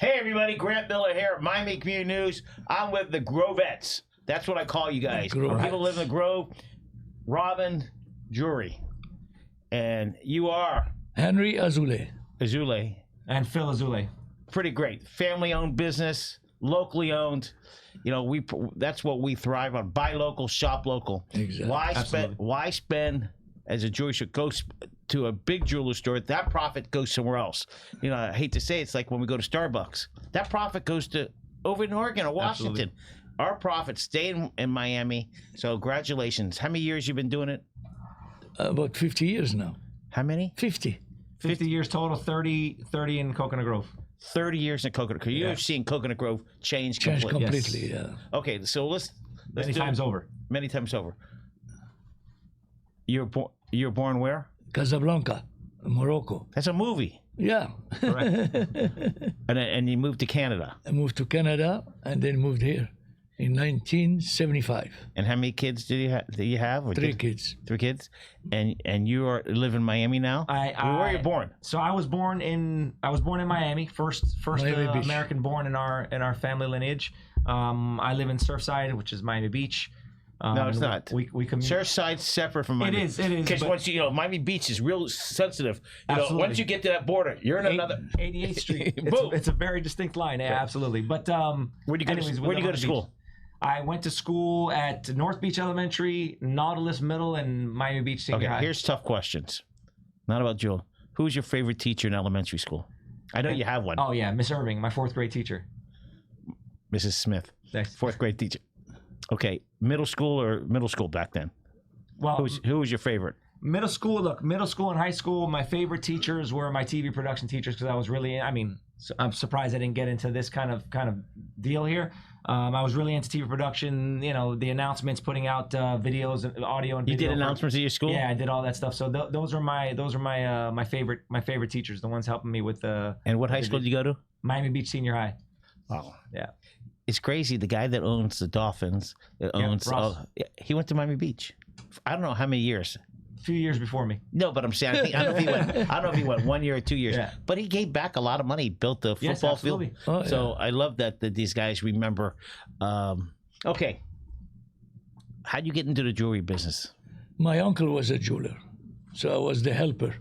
Hey everybody, Grant Miller here, Miami Community News. I'm with the Grovettes. That's what I call you guys. Grovettes. People live in the Grove. Robin Jury. And you are Henri Azoulay. Azoulay. And Phil Azoulay. Pretty great. Family-owned business, locally owned. You know, that's what we thrive on. Buy local, shop local. Exactly. Why spend as a jewelry should go to a big jeweler store? That profit goes somewhere else. You know, I hate to say it's like when we go to Starbucks. That profit goes to over in Oregon or Washington. Absolutely. Our profits stay in Miami. So congratulations. How many years you been doing it? About 50 years now. How many? 50. 50 years total, 30 in Coconut Grove. 30 years in Coconut Grove. You've seen Coconut Grove change Completely, Yes. yeah. Okay, so let's Many times over. Many times over. You're born where? Casablanca, Morocco. That's a movie. Yeah. Correct. And you moved to Canada. I moved to Canada and then moved here in 1975. And how many kids do you have? Or Three kids. 3 kids. And you live in Miami now? Where were you born? So I was born in Miami. First Miami Beach. American born in our family lineage. I live in Surfside, which is Miami Beach. No, it's not. We Surfside's separate from Miami. It is. Because once Miami Beach is real sensitive. Absolutely. Once you get to that border, you're in another 88th Street. Boom. It's a very distinct line. Yeah, absolutely. But Where'd you go to school? I went to school at North Beach Elementary, Nautilus Middle, and Miami Beach Senior High. Here's tough questions. Not about Jewel. Who's your favorite teacher in elementary school? I know you have one. Oh yeah, Miss Irving, my 4th grade teacher. Mrs. Smith, Thanks. 4th grade teacher. Okay, middle school back then. Well, Who was your favorite? middle school and high school, my favorite teachers were my TV production teachers because I was really, I'm surprised I didn't get into this kind of deal here. I was really into TV production, the announcements, putting out videos and audio and You video. did announcements at your school? Yeah, I did all that stuff. So those are my favorite teachers, the ones helping me with And what high school did you go to? Miami Beach Senior High. Oh, Yeah. it's crazy. The guy that owns the Dolphins, Ross. he went to Miami Beach. I don't know how many years. A few years before me. No, but I'm saying I don't know if he went 1 year or 2 years. Yeah. But he gave back a lot of money. He built the football field. absolutely. Oh, So I love that these guys remember. Okay, how'd you get into the jewelry business My uncle was a jeweler, so I was the helper.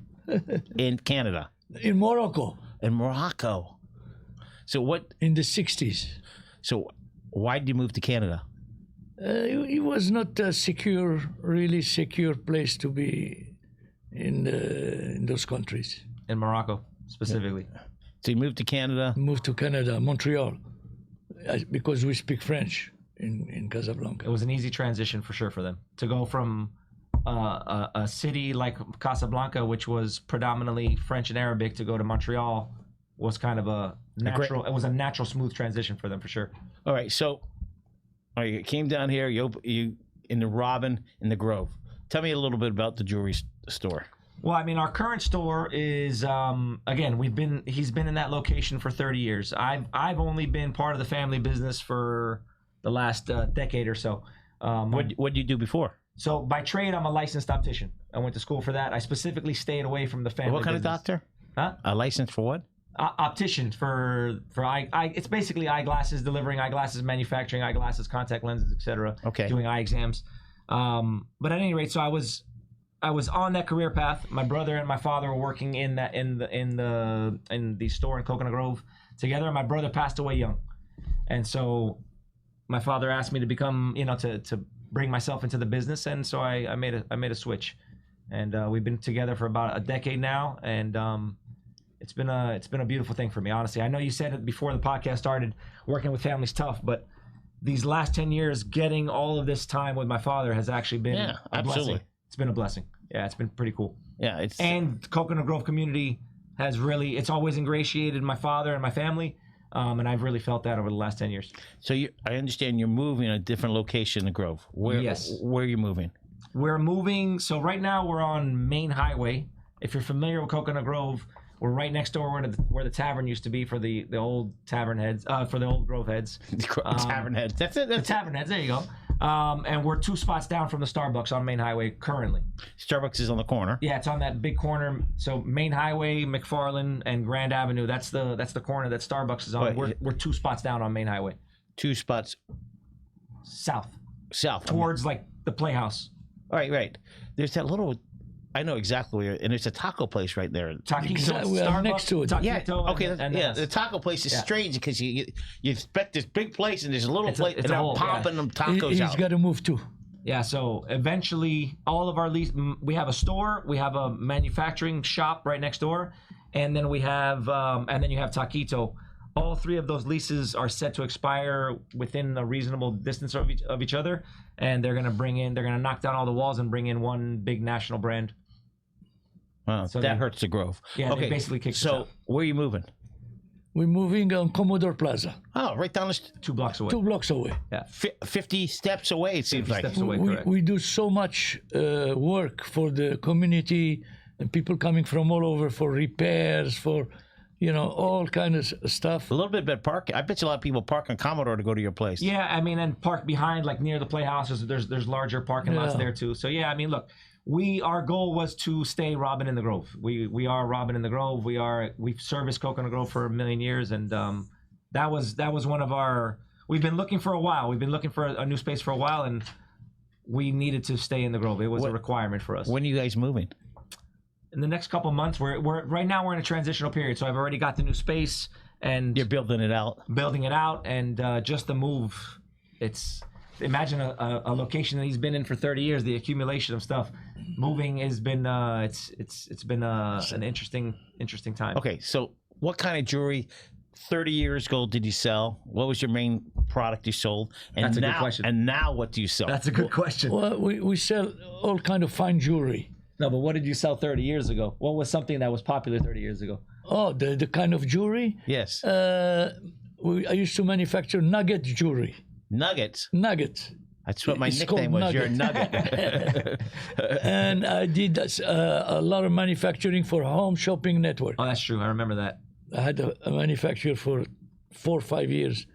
in Canada, In Morocco, in Morocco? So what? in the 60s. So why did you move to Canada? It was not a really secure place to be in those countries. In Morocco, specifically. So you moved to Canada. Moved to Canada, Montreal, because we speak French in Casablanca. It was an easy transition for sure for them to go from a city like Casablanca, which was predominantly French and Arabic, to go to Montreal was kind of a natural. It was a natural, smooth transition for them for sure. All right, so you came down here. You in the Robin in the Grove. Tell me a little bit about the jewelry store. Well, our current store is again he's been in that location for 30 years. I've only been part of the family business for the last decade or so. What did you do before? So by trade, I'm a licensed optician. I went to school for that. I specifically stayed away from the family. What kind business. of doctor? Huh? A license for what? Optician for eye. It's basically eyeglasses, delivering eyeglasses, manufacturing eyeglasses, contact lenses, etc. Okay. Doing eye exams. But at any rate, so I was on that career path. My brother and my father were working in the store in Coconut Grove together. My brother passed away young, and so my father asked me to become, to bring myself into the business, and so I made a switch, and we've been together for about a decade now, and it's been a beautiful thing for me, honestly. I know you said it before the podcast started, working with family's tough, but these last 10 years, getting all of this time with my father has actually been a blessing. It's been a blessing. Yeah, it's been pretty cool. Yeah, And the Coconut Grove community has really, it's always ingratiated my father and my family, and I've really felt that over the last 10 years. So I understand you're moving to a different location in the Grove. Yes. Where are you moving? We're moving, so right now we're on Main Highway. If you're familiar with Coconut Grove, we're right next door where the tavern used to be for the old tavern heads, for the old Grove heads. Tavern heads. That's it. The tavern heads, there you go. And we're 2 spots down from the Starbucks on Main Highway currently. Starbucks is on the corner. Yeah, it's on that big corner. So Main Highway, McFarland, and Grand Avenue. That's the corner that Starbucks is on. Wait, We're 2 spots down on Main Highway. 2 spots South. south. Towards like the Playhouse. All right. There's that little. I know exactly where, and there's a taco place right there. Taquito, Exactly, we are Starbucks, next to it. Taquito, Yeah. Okay. and Yeah. us. The taco place is Yeah. strange because you expect this big place and there's a little place it's and a they're hole, popping them tacos He's out. got to move too. Yeah, so eventually all of our we have a store, we have a manufacturing shop right next door, and then we have and then you have Taquito. All 3 of those leases are set to expire within a reasonable distance of each other, and they're gonna knock down all the walls and bring in one big national brand. Wow, So that they- hurts the Grove. Yeah, Okay. they basically kicked us So out. where are you moving? We're moving on Commodore Plaza, Oh, right down the 2 blocks away. 2 blocks away. 50 steps away. It seems 50 like. steps away, we, correct. we do so much work for the community and people coming from all over for repairs, for all kind of stuff. A little bit better parking. I bet you a lot of people park on Commodore to go to your place. Yeah, I mean, and park behind, like near the Playhouses. There's larger parking lots Yeah. there too. So yeah, I mean, look, our goal was to stay Robin in the Grove. We are Robin in the Grove. We've serviced Coconut Grove for a million years, and that was one of our. We've been looking for a while. We've been looking for a new space for a while, and we needed to stay in the Grove. It was a requirement for us. When are you guys moving? In the next couple months, we're right now we're in a transitional period. So I've already got the new space and You're building it out. building it out, and just the move. It's imagine a location that he's been in for 30 years. The accumulation of stuff, moving has been it's been an interesting time. Okay, so what kind of jewelry 30 years ago did you sell? What was your main product you sold? And That's a good now, question. And now what do you sell? That's a good question. Well, we sell all kind of fine jewelry. No, but what did you sell 30 years ago? What was something that was popular 30 years ago? Oh, the kind of jewelry. Yes. I used to manufacture nugget jewelry. Nuggets. Nuggets. That's what my It's nickname called was. You're a Nugget. nugget. And I did a lot of manufacturing for Home Shopping Network. Oh, that's true. I remember that. I had a manufacturer for 4 or 5 years.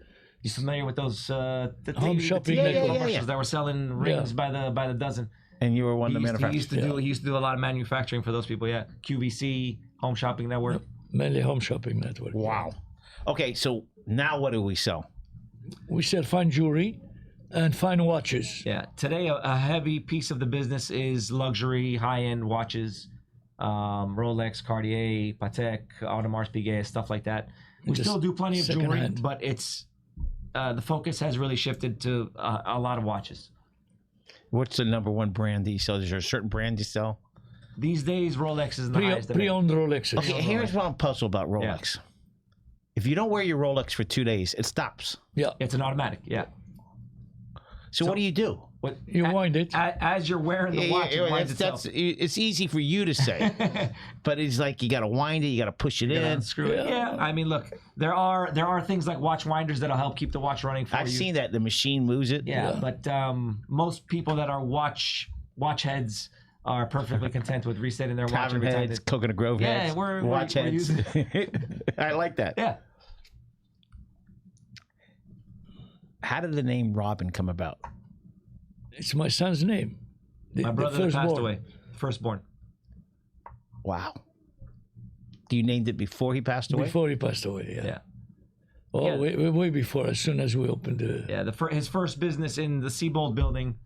You familiar with those the Home TV shopping commercials network. Yeah. that were selling rings by the dozen? And you were one of the He manufacturers. used to do a lot of manufacturing for those people. Yeah, QVC, Home Shopping Network. Mainly Home Shopping Network. Wow. Okay, so now what do we sell? We sell fine jewelry and fine watches. Yeah. Today, a heavy piece of the business is luxury, high-end watches, Rolex, Cartier, Patek, Audemars Piguet, stuff like that. We Just still do plenty of jewelry, secondhand. but it's the focus has really shifted to a lot of watches. What's the number one brand that you sell? Is there a certain brand you sell? These days, Rolex is in the highest demand. Pre-owned Rolexes. Okay, here's what I'm puzzled about Rolex. If you don't wear your Rolex for 2 days, it stops. Yeah, It's an automatic, yeah. So what do you do? What, you wind it. as you're wearing the watch, it winds itself. It's easy for you to say, but it's like you got to wind it, you got to push it in. Unscrew it. Yeah, I mean, look, there are things like watch winders that'll help keep the watch running for I've you. seen that the machine moves it. Yeah, but most people that are watch heads are perfectly content with resetting their watch Tavern every time. heads, Coconut Grove Yeah, heads, we're watch heads. I like that. Yeah. How did the name Robin come about? It's my son's name. My brother that passed firstborn. away, firstborn. Wow. You named it before he passed away? Before he passed away, yeah. Yeah. Oh, Yeah. way before, as soon as we opened the... Yeah, his first business in the Seabold building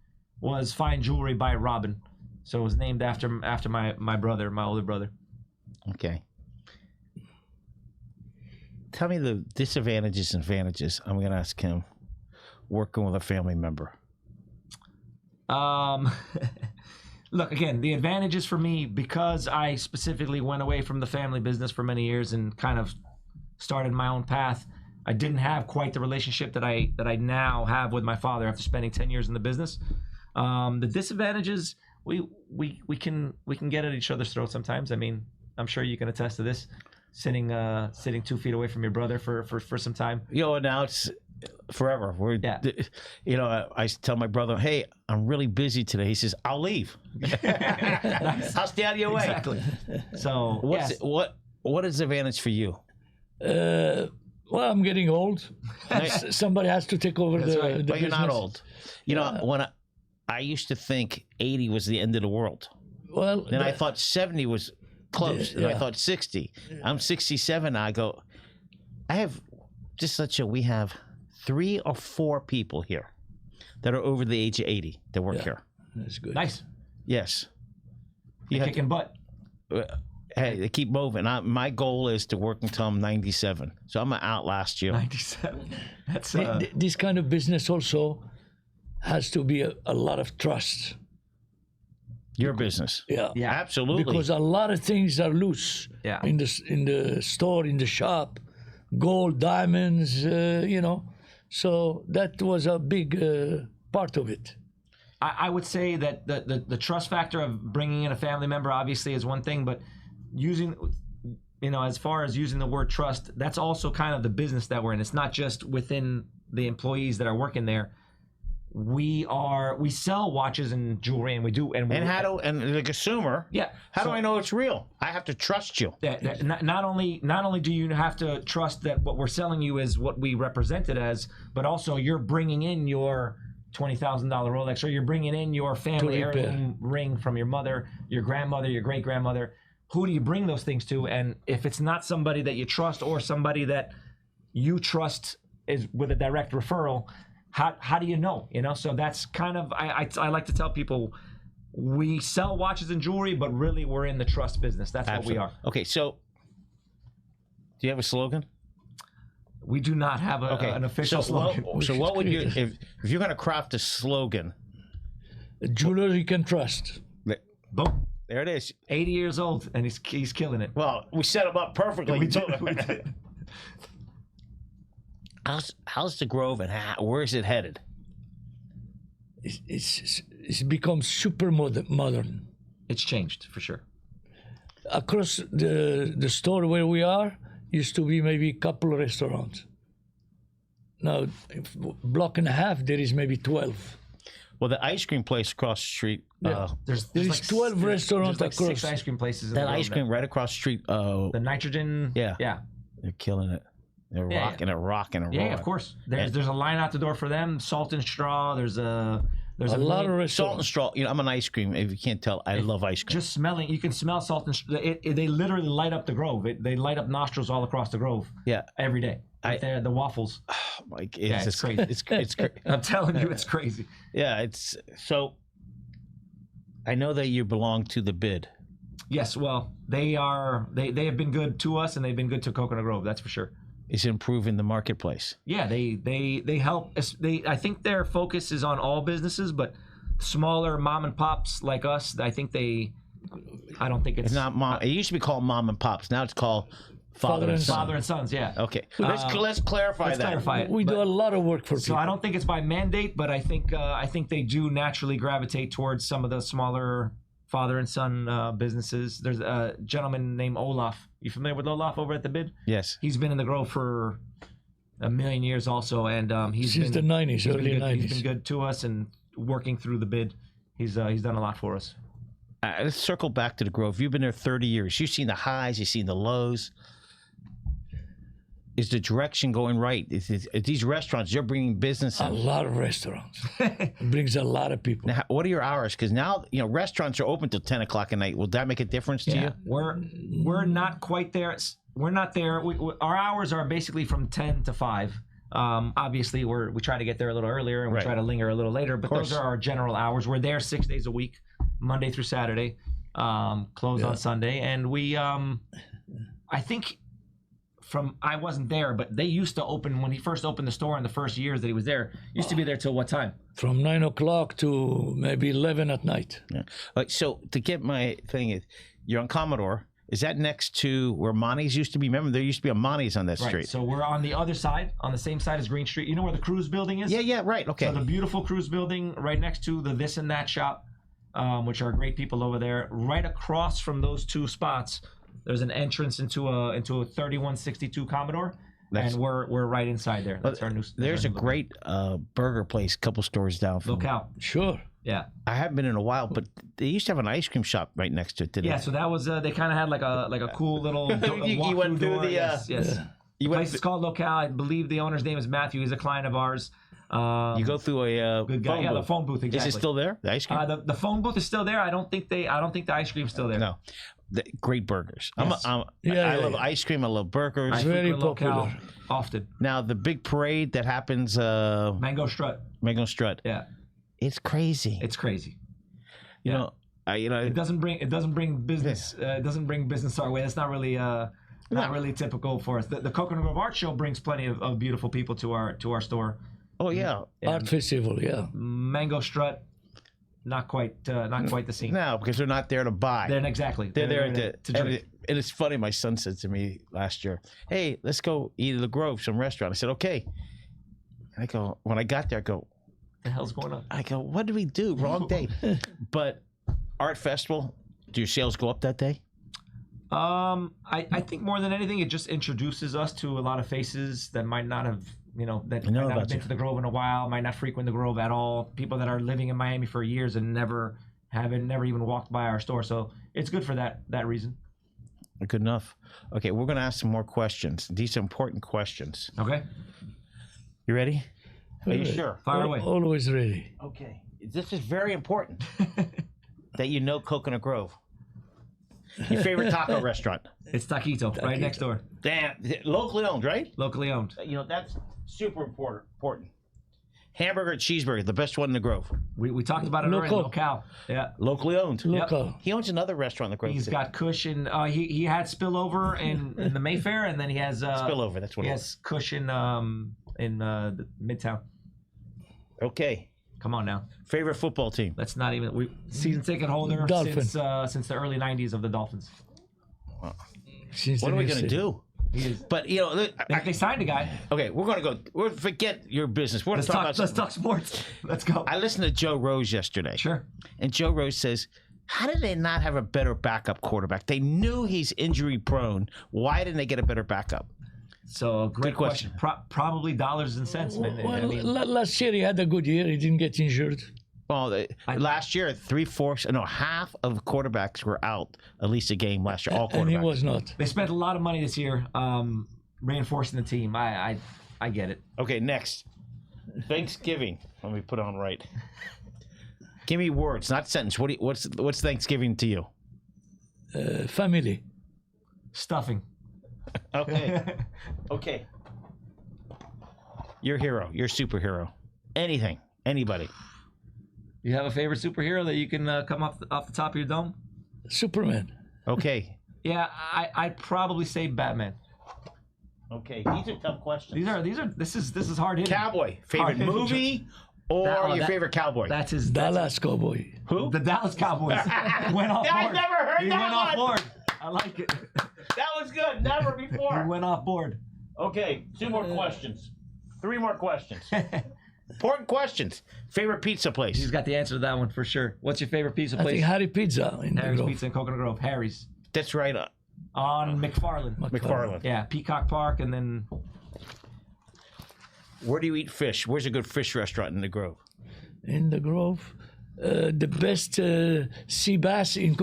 was Fine Jewelry by Robin. So it was named after my brother, my older brother. Okay. Tell me the disadvantages and advantages. I'm going to ask him working with a family member. Look, again, the advantages for me, because I specifically went away from the family business for many years and kind of started my own path. I didn't have quite the relationship that I now have with my father after spending 10 years in the business. The disadvantages, we can get at each other's throats sometimes. I mean, I'm sure you can attest to this. Sitting 2 feet away from your brother for some time. Now it's forever. I tell my brother, hey, I'm really busy today. He says, I'll leave. I'll stay out of your way. Exactly. So What is the advantage for you? Well, I'm getting old. somebody has to take over the right. the But you're not business. old. You know, when I used to think 80 was the end of the world. Well, Then I thought 70 was close. And I Yeah. thought 60. I'm 67. I go, I have, just let you know, we have 3 or 4 people here that are over the age of 80 that work here. that's good. Nice. Yes. You're kicking butt. Hey, they keep moving. My goal is to work until I'm 97. So I'm going to outlast you. 97. That's This kind of business also has to be a lot of trust. Your business. Yeah. yeah. Absolutely. Because a lot of things are loose Yeah. in the store, in the shop, gold, diamonds, you know. So that was a big part of it. I would say that the trust factor of bringing in a family member obviously is one thing, but using, you know, as far as using the word trust, that's also kind of the business that we're in. It's not just within the employees that are working there. We sell watches and jewelry, and we do. And the consumer, yeah. how do So- I know it's real? I have to trust you. Not only do you have to trust that what we're selling you is what we represent it as, but also you're bringing in your $20,000 Rolex, or you're bringing in your family To repair. heirloom ring from your mother, your grandmother, your great grandmother. Who do you bring those things to? And if it's not somebody that you trust, or somebody that you trust is with a direct referral, how do you know? You know, so that's kind of I like to tell people, we sell watches and jewelry, but really we're in the trust business. That's what we are. Okay, so do you have a slogan? We do not have an official slogan. So what would you, if you're going to craft a slogan? A jeweler you can trust. Boom. There it is. 80 years old, and he's killing it. Well, we set him up perfectly. We did. How's the Grove, and where is it headed? It's become super modern. It's changed for sure. Across the store where we are used to be maybe a couple of restaurants. Now, block and a half, there is maybe 12. Well, the ice cream place across the street. Yeah. There's There's 12 restaurants there's like across. 6 ice cream places. In That the world ice cream right across the street. The nitrogen. Yeah. Yeah. They're killing it. They're Yeah, rocking it, rocking it. Yeah, of course. There's a line out the door for them. Salt and Straw. There's a A lot of Salt and restaurants. straw. You know, I'm an ice cream. If you can't tell, I love ice cream. just smelling. You can smell salt and they literally light up the Grove. They light up nostrils all across the Grove Yeah. every day. Right there, the waffles. Like, Yeah, it's crazy. It's crazy. I'm telling you, it's crazy. Yeah, it's so. I know that you belong to the bid. Yes, well, they have been good to us, and they've been good to Coconut Grove. That's for sure. It's improving the marketplace. Yeah, they help. I think their focus is on all businesses, but smaller mom and pops like us, I think I don't think It's not mom. It used to be called mom and pops. Now it's called father and son. father and sons. Yeah. Okay, let's clarify Let's that. clarify it. We do a lot of work for So people. I don't think it's by mandate, but I think they do naturally gravitate towards some of the smaller father and son businesses. There's a gentleman named Olaf. You familiar with Olaf over at the bid? Yes. He's been in the Grove for a million years also, and he's Since been the 90s, early good, 90s. He's been good to us and working through the bid. He's done a lot for us. Let's circle back to the Grove. You've been there 30 years. You've seen the highs. You've seen the lows. Is the direction going right? Is these restaurants, they're bringing business A in. lot of restaurants. It brings a lot of people. Now, what are your hours? Because now, you know, restaurants are open till 10 o'clock at night. Will that make a difference to you? We're not quite there. We're not there. Our hours are basically from 10 to 5. Obviously, we try to get there a little earlier, and we Right. try to linger a little later. But those are our general hours. We're there 6 days a week, Monday through Saturday, closed on Sunday, and we. I think. I wasn't there, but they used to open when he first opened the store in the first years that he was there. Used to be there till what time? From 9 o'clock to maybe 11 at night. Yeah. So to get my thing, you're on Commodore. Is that next to where Monty's used to be? Remember, there used to be a Monty's on that Right. street. So we're on the other side, on the same side as Green Street. You know where the Cruise Building is? Yeah, right. Okay. So the beautiful Cruise Building right next to the This and That shop, which are great people over there. Right across from those two spots, there's an entrance into a 3162 Commodore, and we're right inside there. That's our new. There's a great burger place, a couple stores down from. locale. Sure. Yeah. I haven't been in a while, but they used to have an ice cream shop right next to it. Didn't Yeah. they? So that was they kind of had like a cool little You went through door. the, yes. The place is called Locale. I believe the owner's name is Matthew. He's a client of ours. You go through a Good guy. phone Yeah, booth. the phone booth. Exactly. Is it still there? The ice cream? The phone booth is still there. I don't think the ice cream's still there. No. Great burgers. Yes. I love ice cream. I love burgers. I Very frequent Locale popular. often. Now the big parade that happens, Mango Strut. Mango Strut. Yeah, It's crazy. it's crazy. You yeah. know, It doesn't bring business. It doesn't bring business our way. That's not really not really typical for us. The Coconut Grove Art Show brings plenty of beautiful people to our store. Oh yeah. Art festival, yeah. Mango Strut, not quite the scene. No, because they're not there to buy. Then exactly. They're there to drink. and it's funny. My son said to me last year, "Hey, let's go eat at the Grove, some restaurant." I said, "Okay." And I go, when I got there, I go, What the hell's going on? I go, "What did we do? Wrong day." But art festival, do your sales go up that day? I think more than anything, it just introduces us to a lot of faces that might not have, might not have been to the Grove in a while, might not frequent the Grove at all. People that are living in Miami for years and never even walked by our store. So it's good for that reason. Good enough. Okay, we're gonna ask some more questions. These are important questions. Okay, You ready? Are you sure? fire away. Always ready. Okay. This is very important that you know Coconut Grove. Your favorite taco restaurant? It's Taquito, right next door, Damn, locally owned, right? locally owned. You know, that's super important. Hamburger, cheeseburger, the best one in the Grove. We talked about it already. Local. Locale. Yeah. Locally owned. Local. He owns another restaurant in the Grove. He's too. got Cushion. He had Spillover in the Mayfair, and then he has Spillover, that's what he it has Cushion in the Midtown. Okay. Come on now. Favorite football team? Let's not even season ticket holder Dolphins. since the early '90s of the Dolphins. Since What the are we new going to city. do? He is. But, you know, They signed a guy. okay, we're going to go. We'll forget your business. We're going to talk about Let's something. talk sports. Let's go. I listened to Joe Rose yesterday. Sure. And Joe Rose says, how did they not have a better backup quarterback? They knew he's injury prone. Why didn't they get a better backup? So great Good question. Probably dollars and cents, man. Well, I mean, last year he had a good year. He didn't get injured. Well, last year, half of quarterbacks were out at least a game last year. All quarterbacks. And he was not. they spent a lot of money this year reinforcing the team. I get it. Okay, next. Thanksgiving. Let me put on right. Give me words, not sentence. What's Thanksgiving to you? Family. Stuffing. Okay. Okay. Your hero. Your superhero. Anything. Anybody. You have a favorite superhero that you can come off the top of your dome? Superman. Okay. Yeah, I'd probably say Batman. Okay. These are tough questions. This is hard hitting. Cowboy. Favorite Hard-hitting. movie or your favorite cowboy? That's his Dallas Cowboy. Who? the Dallas Cowboys. Went off I've board. never heard He that went off one. board. I like it. That was good. Never He before. went off board. Okay. 2 more questions. 3 more questions. Important questions. Favorite pizza place? He's got the answer to that one for sure. What's your favorite pizza I think place? Harry Pizza in the Harry's Grove. Pizza in Coconut Grove. Harry's That's right. on McFarland. McFarland. Yeah, Peacock Park, and then Where do you eat fish? Where's a good fish restaurant in the Grove? In the Grove. The best sea bass in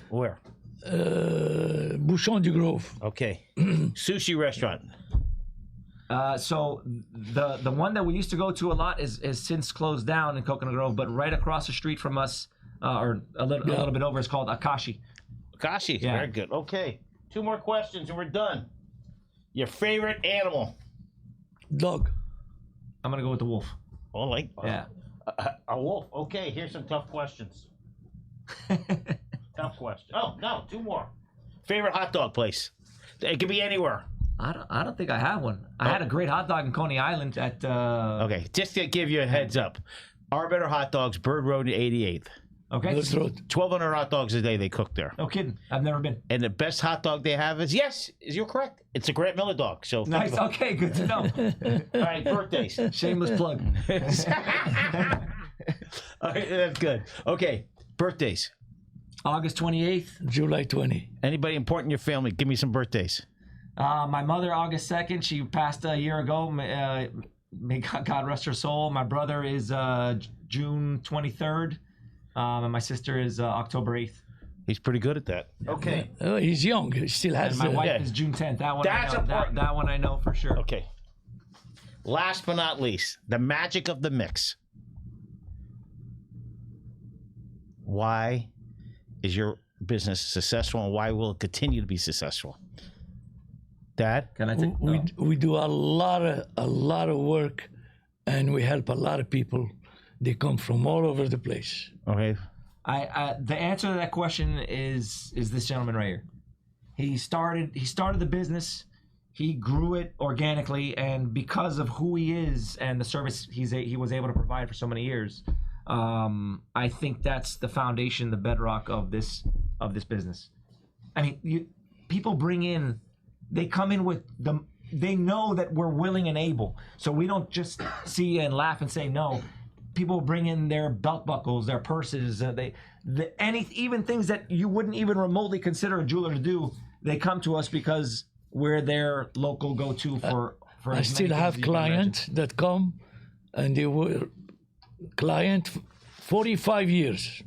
Where? Bouchon du Grove. Okay. Sushi restaurant. so the one that we used to go to a lot is since closed down in Coconut Grove, but right across the street from us, or a little bit over, is called Akashi. Kashi. Yeah. Very good. Okay. 2 more questions and we're done. Your favorite animal? Dog. I'm gonna go with the wolf. Oh, like Yeah. a wolf. Okay. Here's some tough questions. Tough question. Oh no, 2 more. Favorite hot dog place? It could be anywhere. I don't think I have one. I had a great hot dog in Coney Island at. Okay. Just to give you a heads up, our better hot dogs, Bird Road and 88th. Okay. That's right. 1,200 hot dogs a day they cook there. No kidding. I've never been. And the best hot dog they have is, yes, you're correct. It's a Grant Miller dog. So think Nice. about- Okay. Good to know. All right, birthdays. Shameless plug. All right, that's good. Okay, birthdays. August 28th. July 20. Anybody important in your family? Give me some birthdays. My mother, August 2nd. She passed a year ago. May God rest her soul. My brother is June 23rd. And my sister is October 8th. He's pretty good at that. Okay. He's young. He still has. And my wife Yeah. is June 10th. That one, That's I know, important. that one I know for sure. Okay. Last but not least, the magic of the mix. Why is your business successful, and why will it continue to be successful? Dad? Can I take? we do a lot of work, and we help a lot of people. They come from all over the place. Okay. The answer to that question is this gentleman right here. He started the business. He grew it organically, and because of who he is and the service he was able to provide for so many years, I think that's the foundation, the bedrock of this business. I mean, people bring in, they come in with they know that we're willing and able, so we don't just see and laugh and say no. People bring in their belt buckles, their purses, even things that you wouldn't even remotely consider a jeweler to do. They come to us because we're their local go-to for I still have clients that come, and they were client 45 years.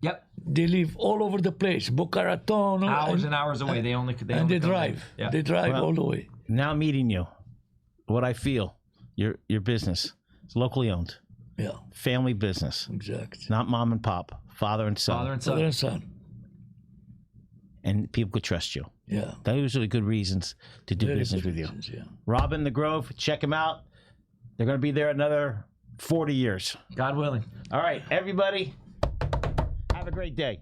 Yep. They live all over the place, Boca Raton, Hours and hours away. They only and come they in. drive. Yeah. They drive all the way. Now meeting you, what I feel, your business is locally owned, Yeah, family business, exactly. not mom and pop, father and son, Father and Father son. and son. and people could trust you. Yeah. Those are the good reasons to do Very business good with you. reasons, yeah. Robin the Grove, check them out. They're going to be there another 40 years. God willing. All right, everybody, have a great day.